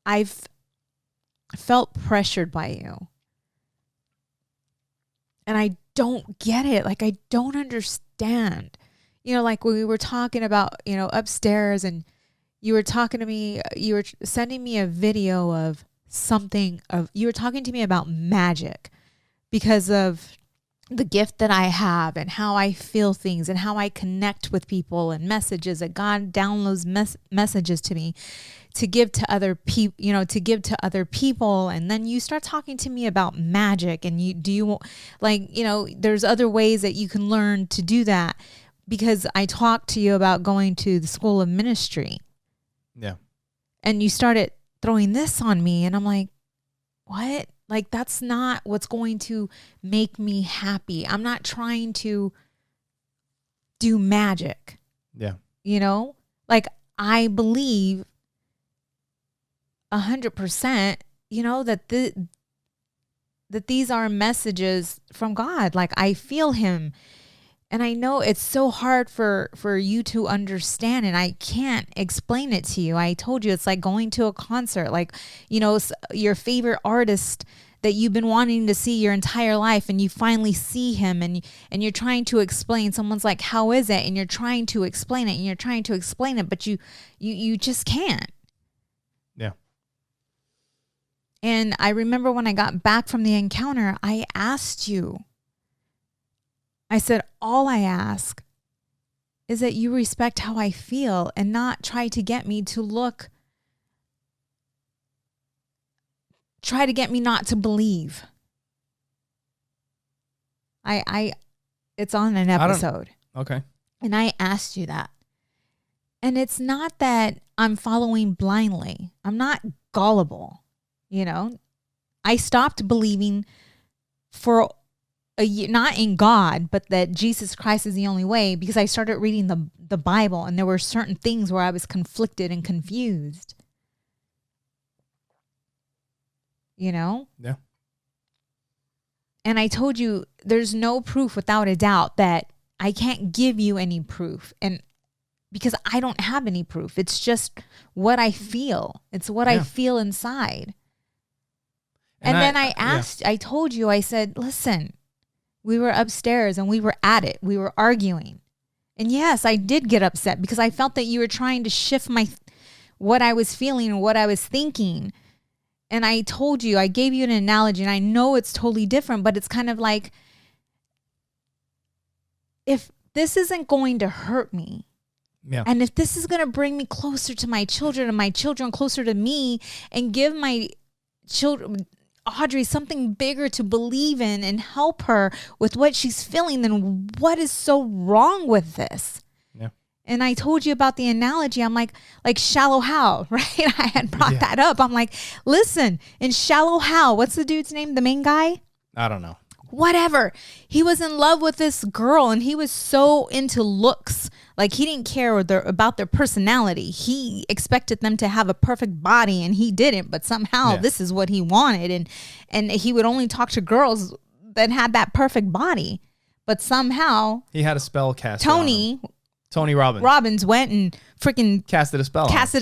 I've felt pressured by you. And I don't get it. Like, I don't understand. You know, like when we were talking about, you know, upstairs, and you were talking to me, you were sending me a video of something you were talking to me about magic because of the gift that I have and how I feel things and how I connect with people and messages that God downloads messages to me to give to other people, you know, to give to other people. And then you start talking to me about magic, and there's other ways that you can learn to do that, because I talked to you about going to the school of ministry. Yeah. And you started throwing this on me, and I'm like, what? Like, that's not what's going to make me happy. I'm not trying to do magic. Yeah. You know, like, I believe 100%, you know, that these are messages from God. Like, I feel him. And I know it's so hard for you to understand, and I can't explain it to you. I told you it's like going to a concert, like, you know, your favorite artist that you've been wanting to see your entire life, and you finally see him, and you're trying to explain. Someone's like, how is it? And you're trying to explain it, but you just can't. Yeah. And I remember when I got back from the encounter, I asked you, I said, all I ask is that you respect how I feel and not try to get me not to believe. It's on an episode. Okay. And I asked you that. And it's not that I'm following blindly. I'm not gullible. You know, I stopped believing for not in God, but that Jesus Christ is the only way, because I started reading the Bible, and there were certain things where I was conflicted and confused. You know? Yeah. And I told you there's no proof without a doubt, that I can't give you any proof. And because I don't have any proof. It's just what I feel. It's what I feel inside. And then I told you, I said, listen, we were upstairs and we were at it. We were arguing. And yes, I did get upset because I felt that you were trying to shift what I was feeling and what I was thinking. And I told you, I gave you an analogy, and I know it's totally different, but it's kind of like, if this isn't going to hurt me, and if this is going to bring me closer to my children and my children closer to me, and give my children, Audrey, something bigger to believe in and help her with what she's feeling, then what is so wrong with this? Yeah. And I told you about the analogy. I'm like Shallow Hal, right? I had brought that up. I'm like, listen, in Shallow Hal, what's the dude's name? The main guy? I don't know. Whatever. He was in love with this girl, and he was so into looks. Like, he didn't care about their personality. He expected them to have a perfect body, and he didn't. But somehow this is what he wanted. And he would only talk to girls that had that perfect body. But somehow he had a spell cast. Tony Robbins went and freaking casted a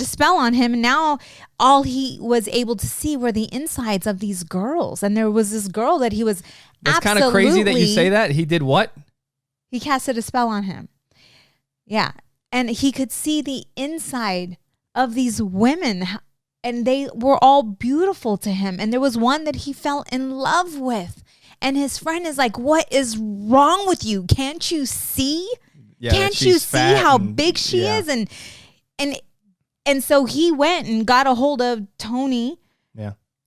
spell on him. And now all he was able to see were the insides of these girls. And there was this girl that he was That's kind of crazy that you say that. He did what? He casted a spell on him. Yeah. And he could see the inside of these women, and they were all beautiful to him. And there was one that he fell in love with. And his friend is like, what is wrong with you? Can't you see? Yeah, can't you see how big she is? And so he went and got a hold of Tony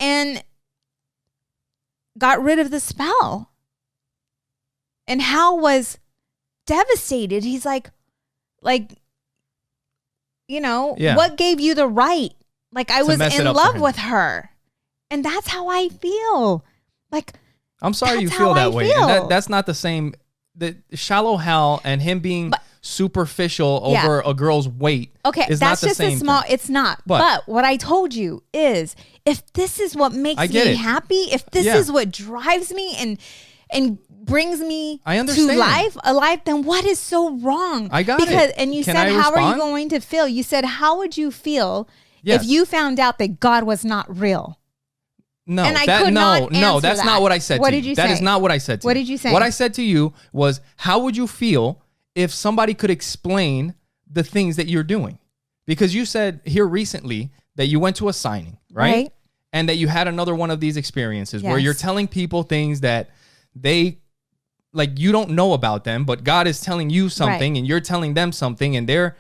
and got rid of the spell. And Hal was devastated. He's like, you know, what gave you the right? Like, I was in love with her. And that's how I feel. Like, I'm sorry you feel that way. And that's not the same. The Shallow Hal and him being superficial over a girl's weight. Okay, is that's not the just same a small. thing. It's not. But what I told you is, if this is what makes me happy, if this is what drives me and brings me to alive, then what is so wrong? I got it. And you said, how are you going to feel? You said, how would you feel If you found out that God was not real. No, and that's not what I said to you. What did you say? That is not what I said to you. What did you say? What I said to you was, how would you feel if somebody could explain the things that you're doing? Because you said here recently that you went to a signing, right? And that you had another one of these experiences where you're telling people things that they, like, you don't know about them, but God is telling you something and you're telling them something and they're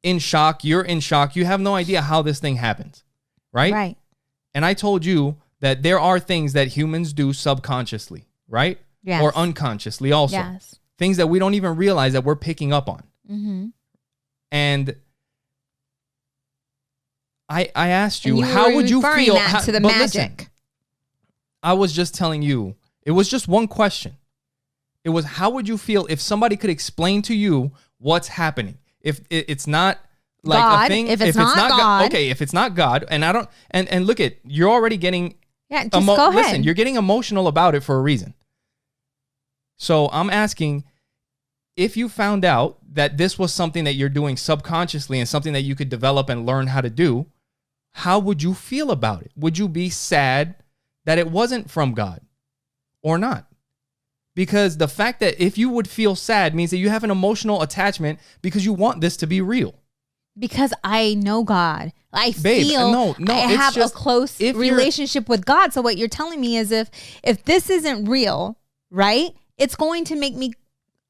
in shock. You're in shock. You have no idea how this thing happens, right? Right. And I told you that there are things that humans do subconsciously, right? Yes. Or unconsciously also. Yes. Things that we don't even realize that we're picking up on. Mm-hmm. And I asked you, how would you feel? To the magic. Listen, I was just telling you, it was just one question. It was, how would you feel if somebody could explain to you what's happening? If it's not like God, a thing, if it's not God. Okay, if it's not God, and I don't, and look at, you're already getting, just go ahead. Listen, you're getting emotional about it for a reason. So I'm asking, if you found out that this was something that you're doing subconsciously and something that you could develop and learn how to do, how would you feel about it? Would you be sad that it wasn't from God or not? Because the fact that if you would feel sad means that you have an emotional attachment because you want this to be real. Because I know God. I have a close relationship with God. So what you're telling me is if this isn't real, right, it's going to make me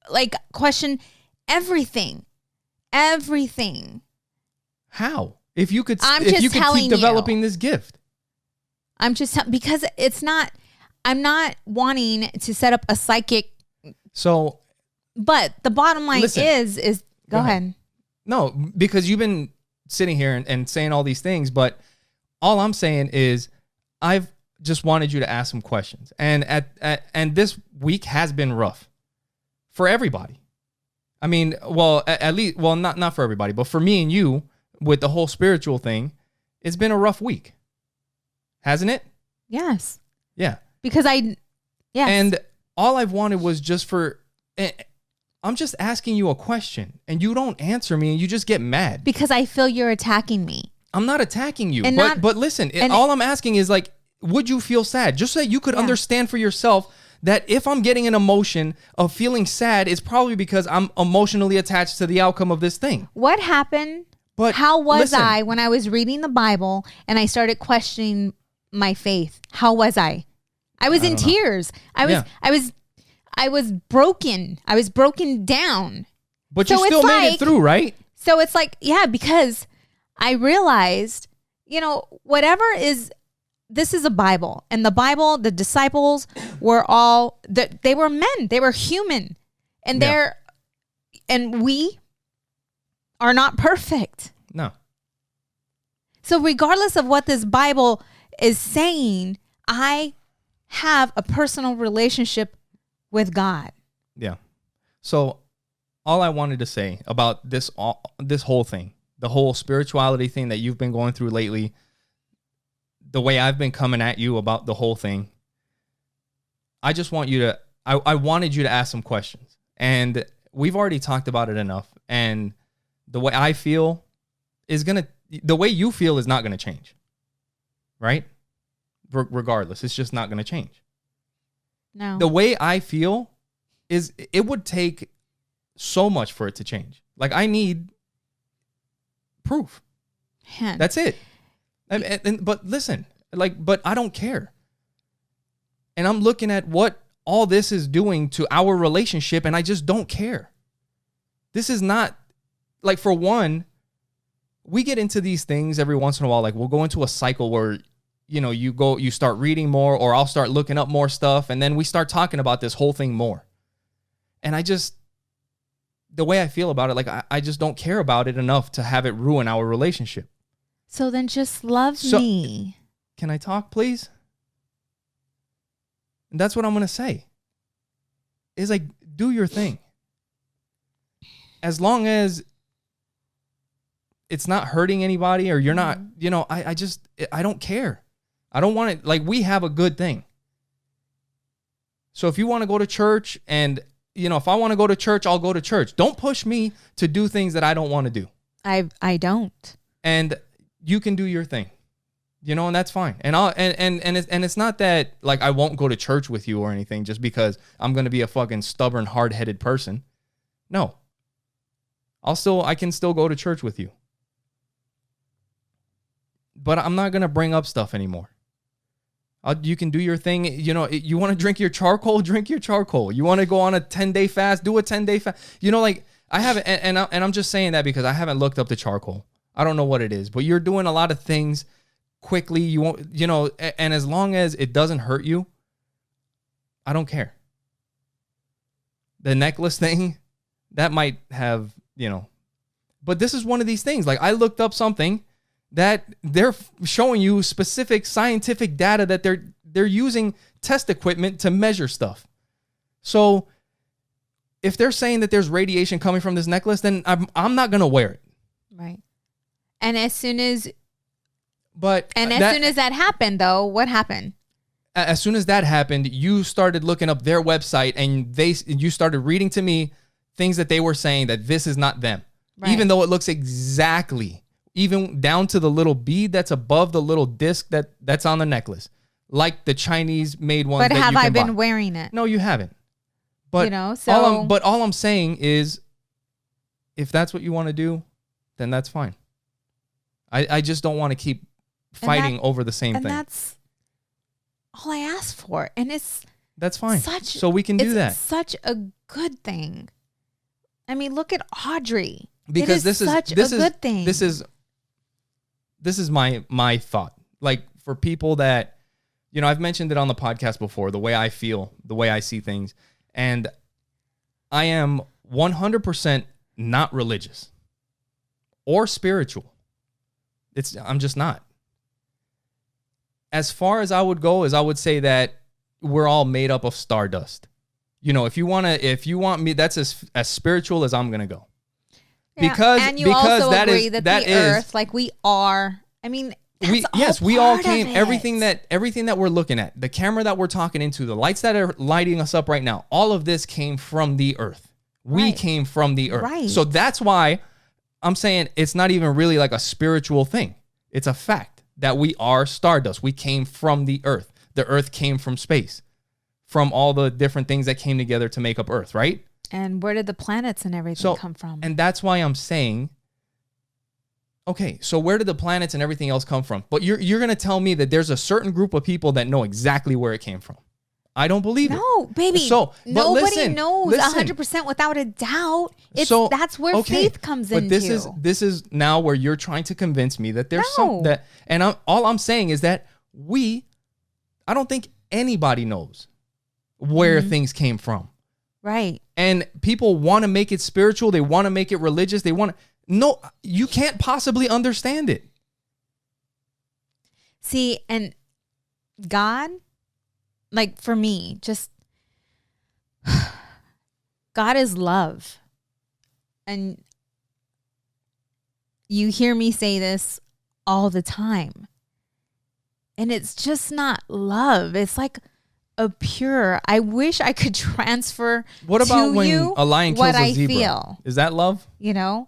like question everything. Everything. How? If you could keep developing this gift. Because I'm not wanting to set up a psychic. So, but the bottom line is go ahead. No, because you've been sitting here and saying all these things, but all I'm saying is I've just wanted you to ask some questions. And and this week has been rough for everybody. I mean, well, at least, well, not for everybody, but for me and you with the whole spiritual thing, it's been a rough week. Hasn't it? Yes. Yeah. Because And all I've wanted was just I'm just asking you a question and you don't answer me and you just get mad. Because I feel you're attacking me. I'm not attacking you. But listen, all I'm asking is, like, would you feel sad? Just so that you could understand for yourself that if I'm getting an emotion of feeling sad, it's probably because I'm emotionally attached to the outcome of this thing. What happened? But how was I when I was reading the Bible and I started questioning my faith? How was I? I was in tears. I was broken. I was broken down. But you still made it through, right? So it's like, because I realized, this is a Bible. And the Bible, the disciples were they were men. They were human. And and we are not perfect. No. So regardless of what this Bible is saying, I have a personal relationship with God. Yeah. So all I wanted to say about this whole thing, the whole spirituality thing that you've been going through lately, the way I've been coming at you about the whole thing, I just want you to, I wanted you to ask some questions. And we've already talked about it enough. And the way I feel the way you feel is not going to change. Right? Regardless, it's just not going to change. No. The way I feel is it would take so much for it to change. Like, I need proof. Man. That's it. But listen, but I don't care. And I'm looking at what all this is doing to our relationship, and I just don't care. This is not, like, for one, we get into these things every once in a while. Like, we'll go into a cycle where, you start reading more, or I'll start looking up more stuff, and then we start talking about this whole thing more. And the way I feel about it, like, I just don't care about it enough to have it ruin our relationship. So then just love me. Can I talk, please? And that's what I'm going to say. Is, like, do your thing. As long as it's not hurting anybody, or you're not, I don't care. I don't want it. Like, we have a good thing. So if you want to go to church, and, if I want to go to church, I'll go to church. Don't push me to do things that I don't want to do. I don't. And you can do your thing. You know, and that's fine. And it's not that like I won't go to church with you or anything just because I'm going to be a fucking stubborn, hard-headed person. No. I can still go to church with you. But I'm not going to bring up stuff anymore. You can do your thing. You know, you want to drink your charcoal, drink your charcoal. You want to go on a 10-day fast, do a 10-day fast. You know, like I haven't, and I'm just saying that because I haven't looked up the charcoal. I don't know what it is, but you're doing a lot of things quickly. You won't, you know, and as long as it doesn't hurt you, I don't care. The necklace thing, that might have, you know, but this is one of these things. Like I looked up something that they're showing you specific scientific data that they're using test equipment to measure stuff. So if they're saying that there's radiation coming from this necklace, then I'm not going to wear it. Right. And as soon as soon as that happened, though, what happened? As soon as that happened, you started looking up their website and you started reading to me things that they were saying that this is not them. Right. Even though it looks exactly, even down to the little bead that's above the little disc that's on the necklace, like the Chinese made ones. But that have you can I been buy. wearing it? No, you haven't. But you know, so all I'm saying is, if that's what you want to do, then that's fine. I just don't want to keep fighting over the same thing. And that's all I asked for. And that's fine. So we can do that. It's such a good thing. I mean, look at Audrey. Because this is such a good thing. This is my thought. Like for people that, you know, I've mentioned it on the podcast before, the way I feel, the way I see things. And I am 100% not religious or spiritual. I'm just not. As far as I would go is I would say that we're all made up of stardust. You know, if you want me, that's as spiritual as I'm going to go. Yeah. And you also agree that the earth, like we are, I mean, we all came, everything that we're looking at, the camera that we're talking into, the lights that are lighting us up right now, all of this came from the earth. We came from the earth. Right. So that's why I'm saying it's not even really like a spiritual thing. It's a fact that we are stardust. We came from the earth. The earth came from space, from all the different things that came together to make up earth, right? And where did the planets and everything come from? And that's why I'm saying, okay, so where did the planets and everything else come from? But you're going to tell me that there's a certain group of people that know exactly where it came from. I don't believe it. No, baby. So, nobody knows 100% without a doubt. That's where faith comes in. But this is now where you're trying to convince me that there's all I'm saying is that I don't think anybody knows where things came from. Right. And people want to make it spiritual. They want to make it religious. No, you can't possibly understand it. See, and God, like for me, just God is love. And you hear me say this all the time. And it's just not love. It's like a pure, I wish I could transfer what about to when you a lion kills what a I zebra? feel. Is that love? You know?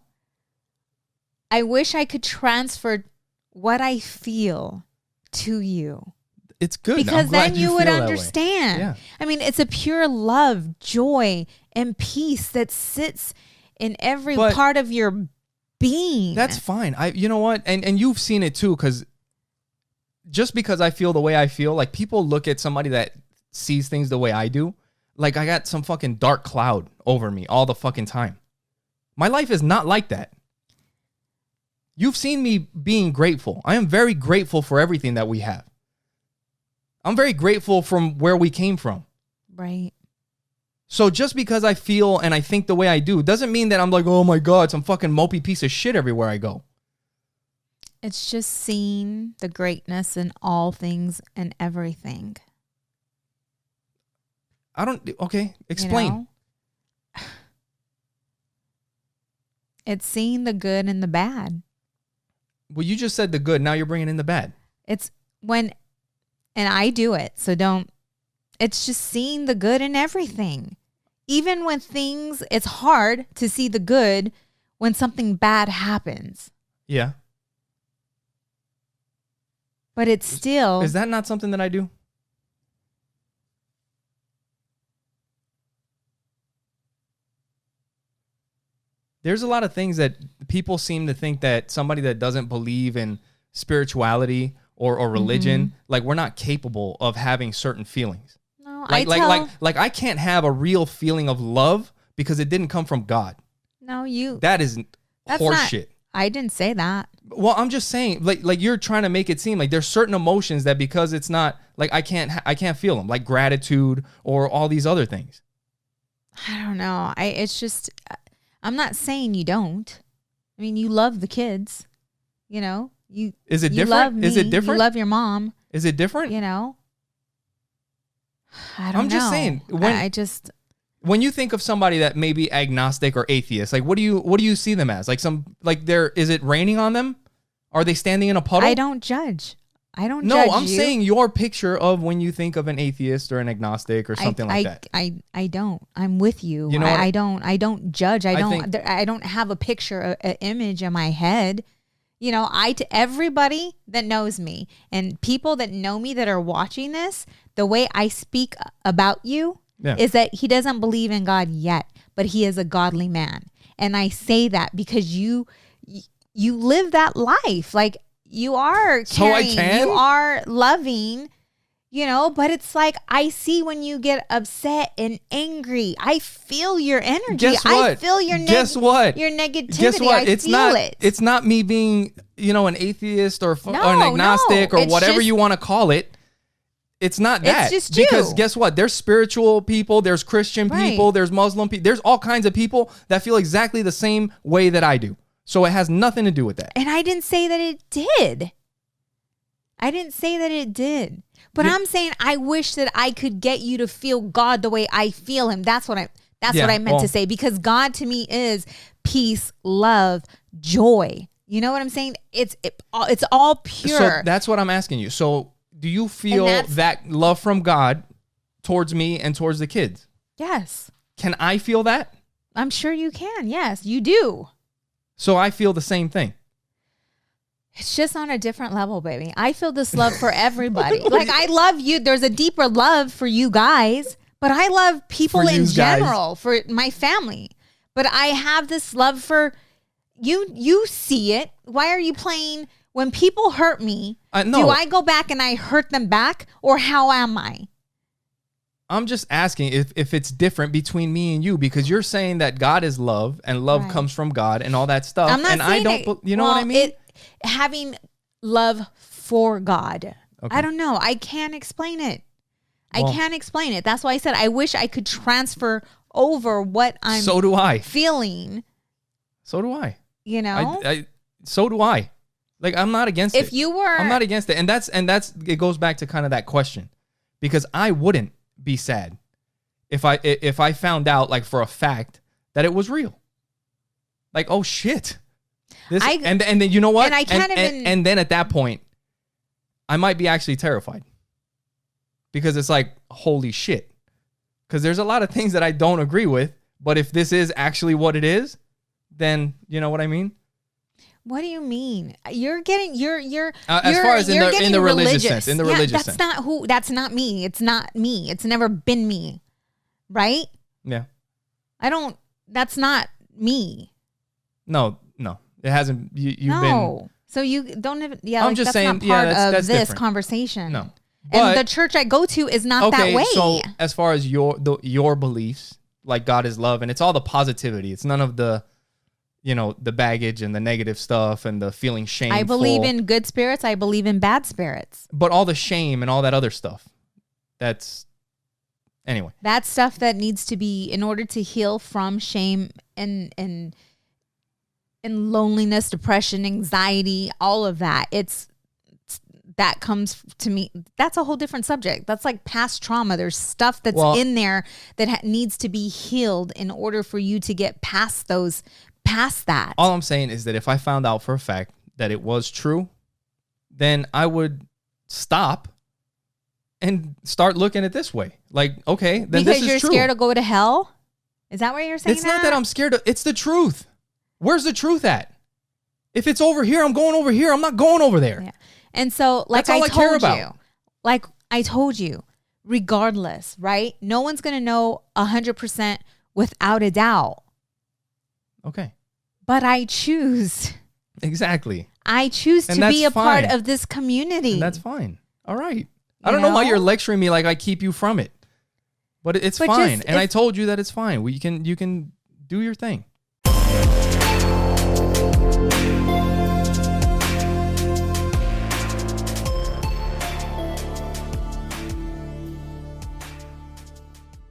I wish I could transfer what I feel to you. It's good. Because then you would understand. Yeah. I mean, it's a pure love, joy, and peace that sits in every part of your being. That's fine. You know what? And you've seen it too, because just because I feel the way I feel, like people look at somebody that sees things the way I do, like I got some fucking dark cloud over me all the fucking time. My life is not like that. You've seen me being grateful. I am very grateful for everything that we have. I'm very grateful from where we came from. Right. So just because I feel and I think the way I do doesn't mean that I'm like, oh my God, some fucking mopey piece of shit everywhere I go. It's just seeing the greatness in all things and everything. Okay, explain. You know? It's seeing the good and the bad. Well, you just said the good. Now you're bringing in the bad. It's when, and I do it. So it's just seeing the good in everything. Even when it's hard to see the good when something bad happens. Yeah. But it's still. Is that not something that I do? There's a lot of things that people seem to think that somebody that doesn't believe in spirituality or religion, like we're not capable of having certe feelings. No, like I can't have a real feeling of love because it didn't come from God. No, that's horseshit. I didn't say that. Well, I'm just saying, like you're trying to make it seem like there's certain emotions that because it's not like I can't feel them, like gratitude or all these other things. I don't know. It's just, I'm not saying you don't. I mean, you love the kids, you know. Is it you different? Love me. Is it different? You love your mom. Is it different? You know. I don't know. I'm just saying when you think of somebody that may be agnostic or atheist, like what do you see them as? Like is it raining on them? Are they standing in a puddle? I don't judge. judge No, I'm saying your picture of when you think of an atheist or an agnostic or something like that. I don't. I'm with you. You know I don't judge. I don't have a picture, an image in my head. You know, to everybody that knows me and people that know me that are watching this, the way I speak about you is that he doesn't believe in God yet, but he is a godly man. And I say that because you live that life. Like you are caring, you are loving, you know, but it's like I see when you get upset and angry. I feel your energy. Guess what? I feel your Guess what? Your negativity. Guess what? I feel it. It's not me being, you know, an atheist or an agnostic or whatever you want to call it. It's not that. It's just you. Because guess what? There's spiritual people, there's Christian people, there's Muslim people, there's all kinds of people that feel exactly the same way that I do. So it has nothing to do with that. And I didn't say that it did. But I'm saying I wish that I could get you to feel God the way I feel him. That's what I meant to say. Because God to me is peace, love, joy. You know what I'm saying? It's all pure. So that's what I'm asking you. So do you feel that love from God towards me and towards the kids? Yes. Can I feel that? I'm sure you can. Yes, you do. So I feel the same thing. It's just on a different level, baby. I feel this love for everybody. Like I love you. There's a deeper love for you guys, but I love people in general, for my family. But I have this love for you. You see it. Why are you playing when people hurt me? Do I go back and I hurt them back, or how am I? I'm just asking if it's different between me and you, because you're saying that God is love and love comes from God and all that stuff. I'm not and saying I don't, you know what I mean? Having love for God. Okay. I don't know. I can't explain it. I can't explain it. That's why I said I wish I could transfer over what I'm feeling. So do I. You know? So do I. Like I'm not against it. I'm not against it. And that's it goes back to kind of that question. Because I wouldn't be sad if I found out like for a fact that it was real. Like, oh shit. And then you know what? And I can't and then at that point, I might be actually terrified. Because it's like, holy shit. Because there's a lot of things that I don't agree with, but if this is actually what it is, then you know what I mean? What do you mean? You're getting as far as in the religious sense. In the religious sense. That's not me. It's not me. It's never been me. Right? Yeah. That's not me. No. It hasn't. You've been. So you don't even. Yeah, I'm just saying. Not part that's of this different. Conversation. No, and the church I go to is not that way. So as far as your beliefs, like God is love, and it's all the positivity. It's none of the, the baggage and the negative stuff and the feeling shameful. I believe in good spirits. I believe in bad spirits. But all the shame and all that other stuff. Anyway. That's stuff that needs to be, in order to heal from shame and loneliness, depression, anxiety, all of that. That comes to me. That's a whole different subject. That's like past trauma. There's stuff that's in there that needs to be healed in order for you to get past that. All I'm saying is that if I found out for a fact that it was true, then I would stop and start looking at it this way. Like, okay, then this is true. Because you're scared to go to hell? Is that what you're saying? It's not that I'm scared of. It's the truth. Where's the truth at? If it's over here, I'm going over here. I'm not going over there. Yeah. And so, like That's all I care told about. you, like I told you, regardless, right? No one's going to know 100% without a doubt. Okay. But I choose. Exactly. I choose And to be that's a part fine. of this community. And that's fine. All right. I don't know why you're lecturing me like I keep you from it. But it's fine. And I told you that it's fine. You can do your thing.